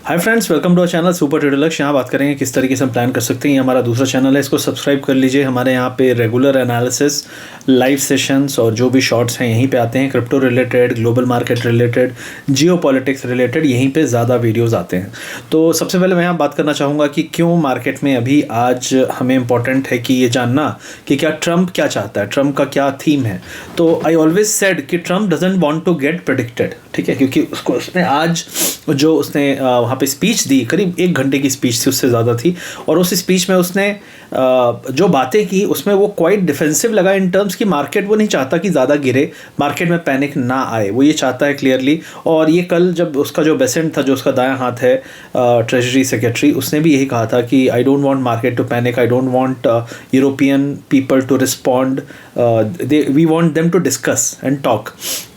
Hi friends, welcome to our channel super trader Lakshya. यहाँ बात करेंगे किस तरीके से हम प्लान कर सकते हैं। ये हमारा दूसरा चैनल है, इसको सब्सक्राइब कर लीजिए। हमारे यहाँ पे रेगुलर एनालिसिस, लाइव सेशंस और जो भी शॉर्ट्स हैं यहीं पे आते हैं। Crypto related, global market related, जियो पॉलिटिक्स रिलेटेड, यहीं पे ज़्यादा वीडियोज़ आते हैं। तो सबसे पहले मैं यहाँ बात करना चाहूँगा कि क्यों मार्केट में अभी आज हमें इम्पॉर्टेंट है कि ये जानना कि क्या ट्रंप क्या चाहता है, ट्रंप का क्या थीम है। तो आई ऑलवेज सेड कि Trump doesn't want to get predicted, ठीक है, क्योंकि उसने आज जो उसने वहाँ पे स्पीच दी, करीब 1 घंटे की स्पीच थी, उससे ज़्यादा थी। और उस स्पीच में उसने जो बातें की उसमें वो क्वाइट डिफेंसिव लगा इन टर्म्स कि मार्केट वो नहीं चाहता कि ज़्यादा गिरे, मार्केट में पैनिक ना आए, वो ये चाहता है क्लियरली। और ये कल जब उसका जो बेसेंट था, जो उसका दायां हाथ है ट्रेजरी सेक्रेटरी, उसने भी यही कहा था कि I don't want market to panic, I don't want European people to respond, we want them to discuss and talk.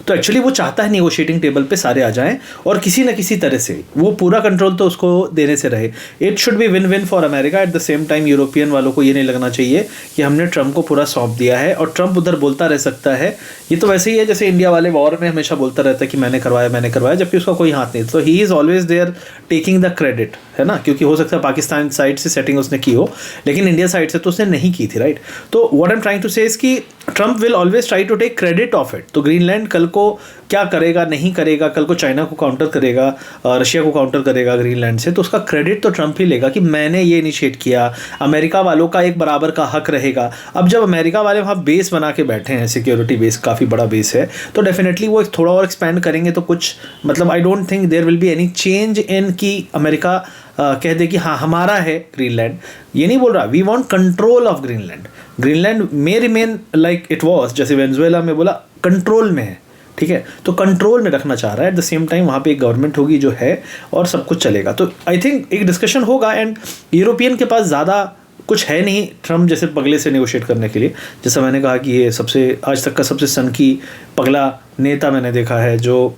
तो एक्चुअली वो चाहता है नेगोशिएटिंग टेबल पे सारे आ जाएं और किसी न किसी तरह से वो पूरा कंट्रोल तो उसको देने से रहे। It should be win win for America. At the same time European वालों को ये नहीं लगना चाहिए कि हमने ट्रंप को पूरा सौंप दिया है और ट्रंप उधर बोलता रह सकता है। ये तो वैसे ही है जैसे इंडिया वाले वॉर में हमेशा बोलता रहता है कि मैंने करवाया, जबकि उसका कोई हाथ नहीं। तो he is always there taking the credit, है ना, क्योंकि हो सकता है पाकिस्तान साइड से सेटिंग उसने की हो, लेकिन इंडिया साइड से तो उसने नहीं की थी, राइट। तो what I am trying to say is कि Trump will always try to take credit of it. तो ग्रीनलैंड कल को क्या करेगा, नहीं करेगा, कल को चाइना को काउंटर करेगा, रशिया को काउंटर करेगा ग्रीनलैंड से, तो उसका क्रेडिट तो ट्रंप ही लेगा कि मैंने ये इनिशिएट किया। अमेरिका वालों का एक बराबर का हक रहेगा। अब जब अमेरिका वाले वहाँ बेस बना के बैठे हैं, सिक्योरिटी बेस, काफ़ी बड़ा बेस है, तो डेफिनेटली वो थोड़ा और एक्सपैंड करेंगे तो कुछ मतलब I don't think there will be any change in कि अमेरिका कह दे कि हाँ हमारा है ग्रीनलैंड। ये नहीं बोल रहा we want control of Greenland. Greenland may remain like it was, जैसे वेनेजुएला में बोला कंट्रोल में है, ठीक है, तो कंट्रोल में रखना चाह रहा है। एट द सेम टाइम वहाँ पे एक गवर्नमेंट होगी जो है और सब कुछ चलेगा। तो आई थिंक एक डिस्कशन होगा एंड यूरोपियन के पास ज़्यादा कुछ है नहीं ट्रम्प जैसे पगले से नेगोशिएट करने के लिए। जैसा मैंने कहा कि ये सबसे आज तक का सबसे सनकी पगला नेता मैंने देखा है जो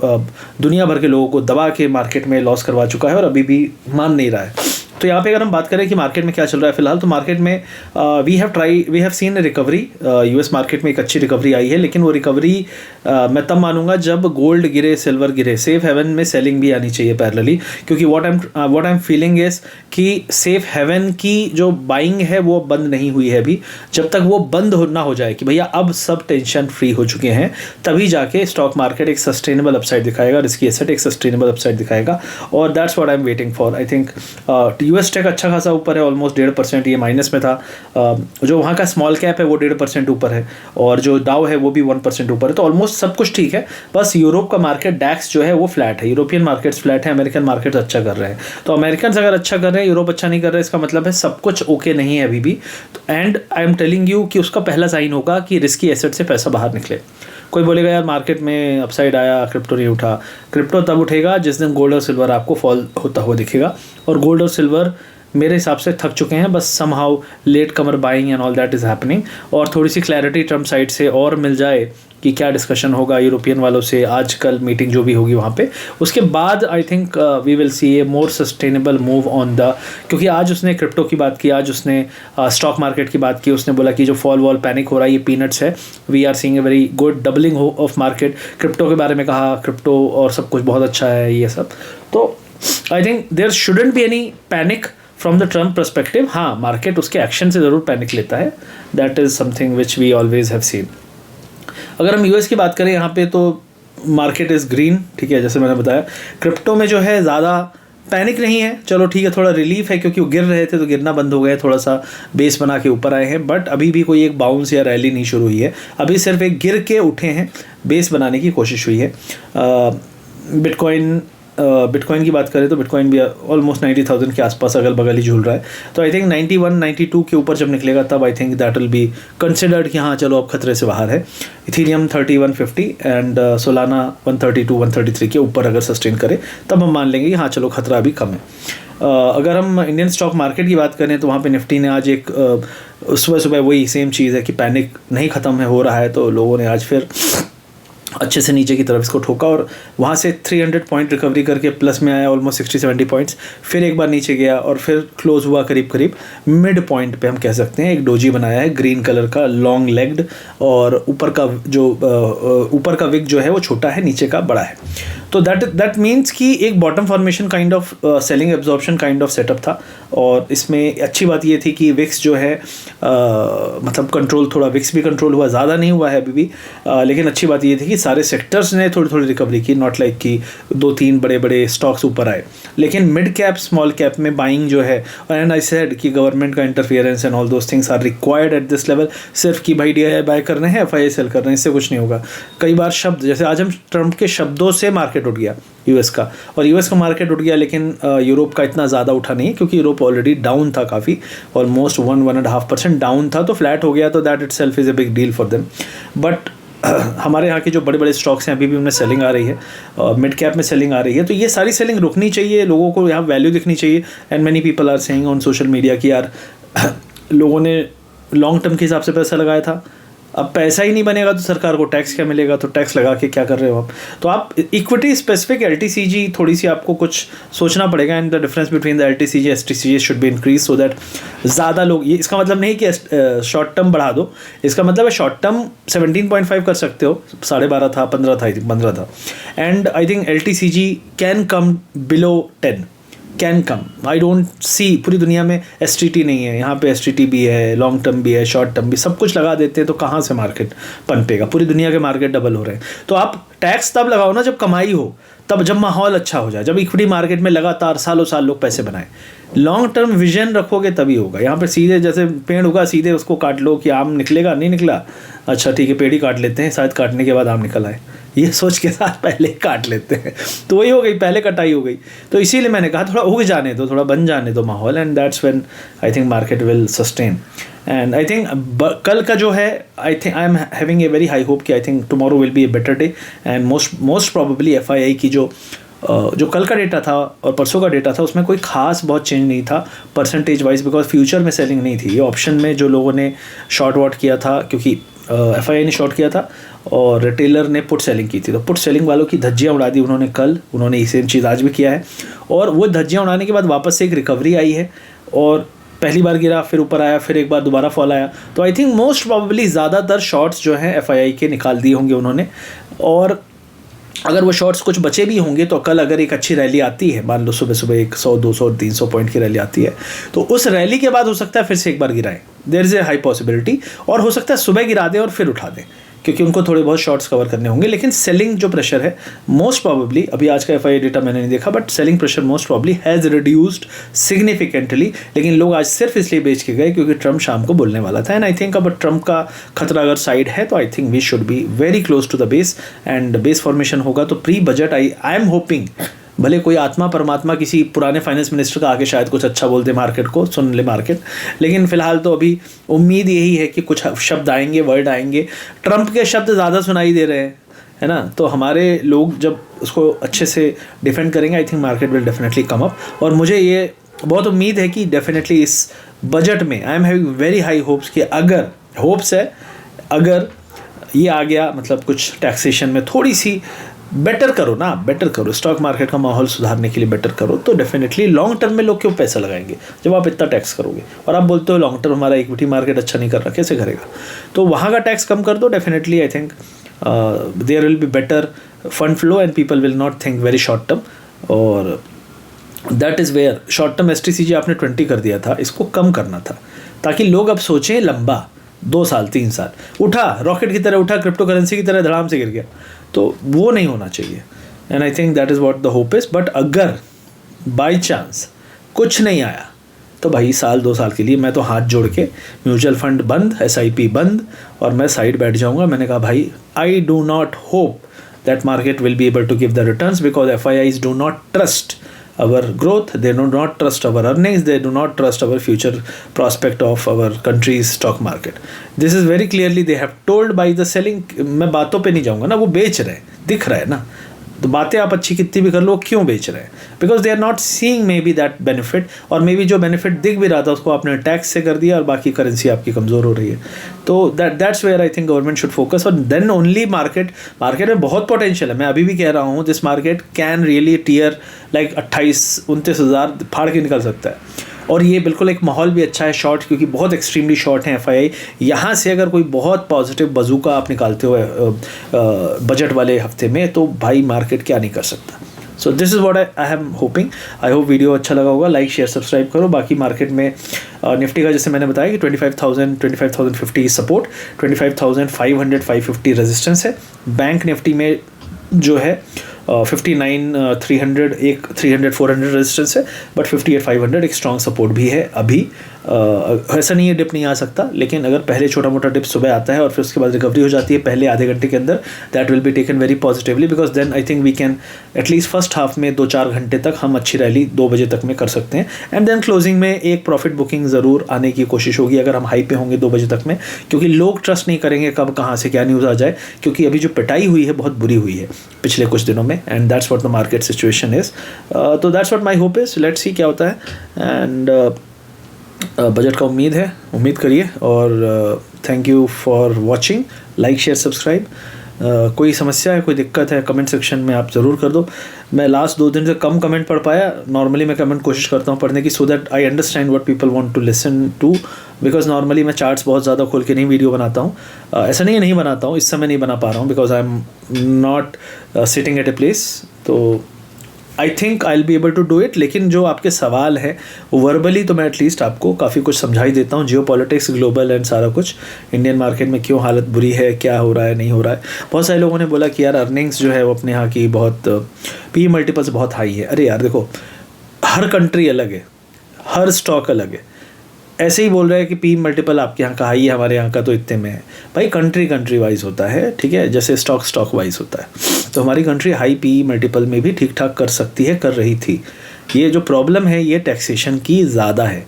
दुनिया भर के लोगों को दबा के मार्केट में लॉस करवा चुका है और अभी भी मान नहीं रहा है। तो यहाँ पे अगर हम बात करें कि मार्केट में क्या चल रहा है फिलहाल, तो मार्केट में we have seen a recovery. US market में एक अच्छी रिकवरी आई है, लेकिन वो रिकवरी मैं तब मानूंगा जब गोल्ड गिरे, सिल्वर गिरे। सेफ हेवन में सेलिंग भी आनी चाहिए पैरेलली, क्योंकि what I am feeling is कि सेफ हेवन की जो बाइंग है वो बंद नहीं हुई है अभी। जब तक वो बंद ना हो जाए कि भैया अब सब टेंशन फ्री हो चुके हैं, तभी जाके स्टॉक मार्केट एक सस्टेनेबल अपसाइड दिखाएगा, रिस्की एसेट एक सस्टेनेबल अपसाइड दिखाएगा। और that's what I am waiting for. I think US tech अच्छा खासा ऊपर है, ऑलमोस्ट 1.5%, ये माइनस में था। जो वहाँ का स्मॉल कैप है वो 1.5% ऊपर है और जो डाउ है वो भी 1% ऊपर है। तो ऑलमोस्ट सब कुछ ठीक है। बस यूरोप का मार्केट डैक्स जो है वो फ्लैट है, यूरोपियन मार्केट्स फ्लैट है, अमेरिकन मार्केट्स अच्छा कर रहे हैं। तो अमेरिकन अगर अच्छा कर रहे हैं, यूरोप अच्छा नहीं कर रहे, इसका मतलब है सब कुछ ओके नहीं है अभी भी। And I am telling you कि उसका पहला साइन होगा कि रिस्की एसेट से पैसा बाहर निकले। कोई बोलेगा यार मार्केट में अपसाइड आया, क्रिप्टो नहीं उठा। क्रिप्टो तब उठेगा जिस दिन गोल्ड और सिल्वर आपको फॉल होता हुआ दिखेगा, और गोल्ड और सिल्वर मेरे हिसाब से थक चुके हैं। बस somehow latecomer buying and all that is happening. और थोड़ी सी क्लैरिटी ट्रम्प साइड से और मिल जाए कि क्या डिस्कशन होगा यूरोपियन वालों से आज कल मीटिंग जो भी होगी वहाँ पे, उसके बाद I think we will see a more sustainable move on the. क्योंकि आज उसने क्रिप्टो की बात की, आज उसने स्टॉक मार्केट की बात की। उसने बोला कि जो फॉल वॉल पैनिक हो रहा है ये पीनट्स है, we are seeing a very good doubling of market. Crypto के बारे में कहा, क्रिप्टो और सब कुछ बहुत अच्छा है ये सब। तो I think there shouldn't be any panic from the Trump perspective. हाँ, मार्केट उसके एक्शन से ज़रूर पैनिक लेता है, that is something which we always have seen. अगर हम यूएस की बात करें यहाँ पे, तो मार्केट इज़ ग्रीन, ठीक है, जैसे मैंने बताया। क्रिप्टो में जो है ज़्यादा पैनिक नहीं है, चलो ठीक है, थोड़ा रिलीफ है क्योंकि वो गिर रहे थे तो गिरना बंद हो गए, थोड़ा सा बेस बना के ऊपर आए हैं। बट अभी भी कोई एक बाउंस या रैली नहीं शुरू हुई है, अभी सिर्फ एक गिर के उठे हैं, बेस बनाने की कोशिश हुई है। बिटकॉइन की बात करें तो बिटकॉइन भी ऑलमोस्ट 90,000 के आसपास अगल बगल ही झूल रहा है। तो आई थिंक 91, 92 के ऊपर जब निकलेगा तब I think that will be considered कि हाँ चलो अब खतरे से बाहर है। इथेरियम 3150 एंड सोलाना 132, 133 के ऊपर अगर सस्टेन करे तब हम मान लेंगे कि हाँ चलो खतरा अभी कम है। अगर हम इंडियन स्टॉक मार्केट की बात करें तो वहाँ पे निफ्टी ने आज एक सुबह सुबह वही सेम चीज़ है कि पैनिक नहीं ख़त्म है, हो रहा है, तो लोगों ने आज फिर अच्छे से नीचे की तरफ इसको ठोका और वहाँ से 300 पॉइंट रिकवरी करके प्लस में आया, ऑलमोस्ट 60-70 पॉइंट्स। फिर एक बार नीचे गया और फिर क्लोज हुआ करीब करीब मिड पॉइंट पे, हम कह सकते हैं। एक डोजी बनाया है ग्रीन कलर का, लॉन्ग लेग्ड, और ऊपर का विक जो है वो छोटा है, नीचे का बड़ा है। तो दैट मीन्स कि एक bottom formation kind of selling absorption kind of setup था। और इसमें अच्छी बात ये थी कि विक्स जो है मतलब कंट्रोल, थोड़ा विक्स भी कंट्रोल हुआ, ज़्यादा नहीं हुआ है अभी भी, लेकिन अच्छी बात ये थी कि सारे सेक्टर्स ने थोड़ी थोड़ी रिकवरी की, नॉट लाइक कि 2-3 बड़े बड़े स्टॉक्स ऊपर आए। लेकिन मिड कैप स्मॉल कैप में बाइंग जो है, एंड आई सेड कि गवर्नमेंट का interference and all those things are required at this level. सिर्फ कि भाई DII बाय करने हैं, FII सेल करने हैं, इससे कुछ नहीं होगा। कई बार शब्द, जैसे आज हम ट्रंप के शब्दों से मार्केट उठ गया US का, और US का मार्केट उठ गया, लेकिन यूरोप का इतना ज़्यादा उठा नहीं, क्योंकि यूरोप ऑलरेडी डाउन था काफ़ी, ऑलमोस्ट 1-1.5% डाउन था, तो फ्लैट हो गया, तो that it self is a big deal for them. But हमारे यहाँ के जो बड़े बड़े स्टॉक्स हैं अभी भी उनमें सेलिंग आ रही है, मिड कैप में सेलिंग आ रही है, तो ये सारी सेलिंग रुकनी चाहिए, लोगों को यहाँ वैल्यू दिखनी चाहिए। And many people are saying on social media कि यार लोगों ने लॉन्ग टर्म के हिसाब से पैसा लगाया था, अब पैसा ही नहीं बनेगा तो सरकार को टैक्स क्या मिलेगा, तो टैक्स लगा के क्या कर रहे हो आप। तो आप इक्विटी स्पेसिफिक LTCG थोड़ी सी आपको कुछ सोचना पड़ेगा, and the difference between the LTCG STCG should be increase, so that ज़्यादा लोग, ये इसका मतलब नहीं कि शॉर्ट टर्म बढ़ा दो, इसका मतलब है शॉर्ट टर्म 17.5 कर सकते हो, 12.5 था, 15 था, आई थिंक 15 था, and I think LTCG can come below 10, can come. I don't see, पूरी दुनिया में STT नहीं है, यहाँ पे STT भी है, लॉन्ग टर्म भी है, शॉर्ट टर्म भी, सब कुछ लगा देते हैं, तो कहाँ से मार्केट पनपेगा। पूरी दुनिया के मार्केट डबल हो रहे हैं, तो आप टैक्स तब लगाओ ना जब कमाई हो, तब जब माहौल अच्छा हो जाए, जब इक्विटी मार्केट में लगातार सालों साल लोग पैसे बनाएं। लॉन्ग टर्म विजन रखोगे तभी होगा। यहाँ पे सीधे जैसे पेड़ उगा, सीधे उसको काट लो कि आम निकलेगा, नहीं निकला, अच्छा ठीक है पेड़ ही काट लेते हैं, शायद काटने के बाद आम निकल आए, ये सोच के साथ पहले काट लेते हैं, तो वही हो गई, पहले कटाई हो गई। तो इसीलिए मैंने कहा थोड़ा उग जाने दो, थोड़ा बन जाने दो माहौल, and that's when I think market will sustain. And I think कल का जो है, I think I am having a very high hope कि I think tomorrow will be a better day, and most probably FII की जो कल का data था और परसों का डेटा था, उसमें कोई खास बहुत चेंज नहीं था परसेंटेज वाइज, बिकॉज फ्यूचर में सेलिंग नहीं थी। ये ऑप्शन में जो लोगों ने शॉर्ट वॉट किया था, क्योंकि FII ने शॉर्ट किया था और रिटेलर ने पुट सेलिंग की थी, तो पुट सेलिंग वालों की धज्जियाँ उड़ा दी उन्होंने कल, उन्होंने सेम चीज़ आज भी किया है, और वो धज्जियाँ उड़ाने के बाद वापस से एक रिकवरी आई है, और पहली बार गिरा, फिर ऊपर आया, फिर एक बार दोबारा फॉल आया। तो आई थिंक मोस्ट प्रोबेबली ज़्यादातर शॉर्ट्स जो हैं FII के निकाल दिए होंगे उन्होंने, और अगर वो शॉर्ट्स कुछ बचे भी होंगे तो कल अगर एक अच्छी रैली आती है, मान लो सुबह सुबह 100, 200, 300 पॉइंट की रैली आती है, तो उस रैली के बाद हो सकता है फिर से एक बार गिराएं, there is a high possibility, और हो सकता है सुबह गिरा दें और फिर उठा दें, क्योंकि उनको थोड़े बहुत शॉर्ट्स कवर करने होंगे। लेकिन सेलिंग जो प्रेशर है मोस्ट प्रोबेबली, अभी आज का FII डेटा मैंने नहीं देखा, but selling pressure most probably has reduced significantly. लेकिन लोग आज सिर्फ इसलिए बेच के गए क्योंकि ट्रम्प शाम को बोलने वाला था, एंड आई थिंक अब ट्रम्प का खतरा अगर साइड है तो I think we should be very close to the base, and base formation होगा तो pre budget I am hoping, भले कोई आत्मा परमात्मा किसी पुराने फाइनेंस मिनिस्टर का आके शायद कुछ अच्छा बोल दे, मार्केट को सुन ले मार्केट, लेकिन फिलहाल तो अभी उम्मीद यही है कि कुछ शब्द आएंगे, वर्ड आएंगे। ट्रंप के शब्द ज़्यादा सुनाई दे रहे हैं, है ना, तो हमारे लोग जब उसको अच्छे से डिफेंड करेंगे, आई think market will definitely come up. और मुझे ये बहुत उम्मीद है कि डेफिनेटली इस बजट में आई am having very high hopes कि अगर ये आ गया, मतलब कुछ टैक्सेशन में थोड़ी सी बेटर करो ना, बेटर करो, स्टॉक मार्केट का माहौल सुधारने के लिए बेटर करो, तो डेफिनेटली लॉन्ग टर्म में लोग क्यों पैसा लगाएंगे जब आप इतना टैक्स करोगे। और आप बोलते हो लॉन्ग टर्म हमारा इक्विटी मार्केट अच्छा नहीं कर रहा, कैसे करेगा, तो वहाँ का टैक्स कम कर दो, definitely I think there will be better fund flow and people will not think very short term. और that is where short term STCG आपने 20 कर दिया था, इसको कम करना था ताकि लोग अब सोचें लंबा, 2 साल 3 साल, उठा रॉकेट की तरह उठा, क्रिप्टो करेंसी की तरह धड़ाम से गिर गया, तो वो नहीं होना चाहिए। And I think that is what the hope is. But अगर बाई चांस कुछ नहीं आया तो भाई 1-2 साल के लिए मैं तो हाथ जोड़ के, म्यूचुअल फंड बंद, SIP बंद, और मैं साइड बैठ जाऊंगा। मैंने कहा भाई I do not hope that market will be able to give the returns because FIIs do not trust our growth, they do not trust our earnings, they do not trust our future prospect of our country's stock market. This is very clearly they have told by the selling. मैं बातों पे नहीं जाऊँगा ना, वो बेच रहे हैं, दिख रहा है ना, तो बातें आप अच्छी कितनी भी कर लो, क्यों बेच रहे हैं, because they are not seeing maybe that benefit, और मे बी जो बेनिफिट दिख भी रहा था उसको आपने टैक्स से कर दिया और बाकी करेंसी आपकी कमज़ोर हो रही है। तो that's where I think government should focus, और देन ओनली मार्केट में बहुत पोटेंशियल है। मैं अभी भी कह रहा हूँ this market can really tear like 28-29 हज़ार फाड़ के निकल सकता है। और ये बिल्कुल एक माहौल भी अच्छा है शॉर्ट, क्योंकि बहुत एक्सट्रीमली शॉर्ट है FII। यहाँ से अगर कोई बहुत पॉजिटिव बजूका आप निकालते हो बजट वाले हफ्ते में, तो भाई मार्केट क्या नहीं कर सकता। So this is what I am hopping. I hope video अच्छा लगा होगा। लाइक शेयर सब्सक्राइब करो। बाकी मार्केट में निफ्टी का जैसे मैंने बताया कि 25,050 सपोर्ट, 25,500 550 रेजिस्टेंस है। बैंक निफ्टी में जो है 59,300 एक 300 400 रेजिस्टेंस है, बट 58,500 एक स्ट्रॉन्ग सपोर्ट भी है अभी। ऐसा नहीं है डिप नहीं आ सकता, लेकिन अगर पहले छोटा मोटा डिप सुबह आता है और फिर उसके बाद रिकवरी हो जाती है पहले आधे घंटे के अंदर, that will be taken very positively, because then I think we can at least first half में 2-4 घंटे तक हम अच्छी रैली 2 बजे तक में कर सकते हैं। एंड देन क्लोजिंग में एक प्रॉफिट बुकिंग ज़रूर आने की कोशिश होगी अगर हम हाई पे होंगे 2 बजे तक में, क्योंकि लोग ट्रस्ट नहीं करेंगे कब कहाँ से क्या न्यूज़ आ जाए, क्योंकि अभी जो पिटाई हुई है बहुत बुरी हुई है पिछले कुछ दिनों में। And that's what the market situation is. तो that's what my hope is. Let's see क्या होता है। एंड बजट का उम्मीद करिए। और thank you for watching. Like share subscribe. कोई समस्या है, कोई दिक्कत है, कमेंट सेक्शन में आप ज़रूर कर दो। मैं लास्ट 2 दिन से कम कमेंट पढ़ पाया। नॉर्मली मैं कमेंट कोशिश करता हूँ पढ़ने की, so that I understand what people want to listen to, because normally मैं चार्ट्स बहुत ज़्यादा खोल के नहीं वीडियो बनाता हूँ। ऐसा नहीं बनाता हूँ, इस समय नहीं बना पा रहा हूँ because I am not sitting at a place. तो I think I will be able to do it. लेकिन जो आपके सवाल है वो वर्बली तो मैं एटलीस्ट आपको काफ़ी कुछ समझा ही देता हूँ। जियो पॉलिटिक्स, ग्लोबल एंड सारा कुछ, इंडियन मार्केट में क्यों हालत बुरी है, क्या हो रहा है नहीं हो रहा है। बहुत सारे लोगों ने बोला कि यार अर्निंग्स जो है वो अपने यहाँ की बहुत PE मल्टीपल्स बहुत हाई है। अरे यार देखो, हर कंट्री अलग है, हर स्टॉक अलग है। ऐसे ही बोल रहे हैं कि PE मल्टीपल आपके यहाँ का हाई है, हमारे यहाँ का तो इतने में है। भाई कंट्री वाइज होता है, ठीक है, जैसे स्टॉक वाइज होता है। तो हमारी कंट्री हाई PE मल्टीपल में भी ठीक ठाक कर सकती है, कर रही थी। ये जो प्रॉब्लम है ये टैक्सेशन की ज़्यादा है,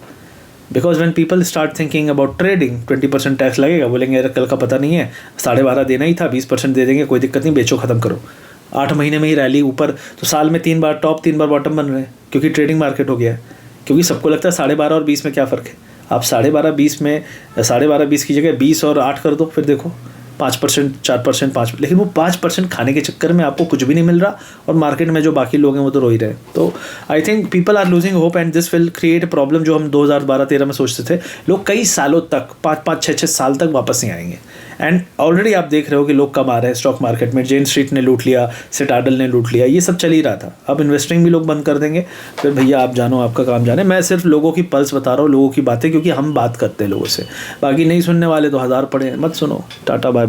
because when people start thinking about trading 20% tax लगेगा, बोलेंगे यार कल का पता नहीं है, 12.5 देना ही था, 20% दे देंगे, कोई दिक्कत नहीं, बेचो ख़त्म करो। 8 महीने में ही रैली ऊपर, तो साल में 3 बार टॉप 3 बार बॉटम बन रहे हैं, क्योंकि ट्रेडिंग मार्केट हो गया है। क्योंकि सबको लगता है 12.5 और 20 में क्या फ़र्क है। आप 12.5 20 में 12.5 20 की जगह 20 और 8 कर दो, फिर देखो 5% 4% 5%, लेकिन वो 5% खाने के चक्कर में आपको कुछ भी नहीं मिल रहा, और मार्केट में जो बाकी लोग हैं वो तो रो ही रहे। तो I think people are losing hope and this will create a problem. जो हम 2012-13 में सोचते थे, लोग कई सालों तक 5-5 6-6 साल तक वापस नहीं आएंगे। एंड ऑलरेडी आप देख रहे हो कि लोग कब आ रहे हैं स्टॉक मार्केट में। जेन स्ट्रीट ने लूट लिया, सिटाडल ने लूट लिया, ये सब चल ही रहा था। अब इन्वेस्टिंग भी लोग बंद कर देंगे, फिर भैया आप जानो, आपका काम जाने। मैं सिर्फ लोगों की पल्स बता रहा हूँ, लोगों की बातें, क्योंकि हम बात करते हैं लोगों से। बाकी नहीं सुनने वाले तो 1000 पड़े, मत सुनो। Tata bye.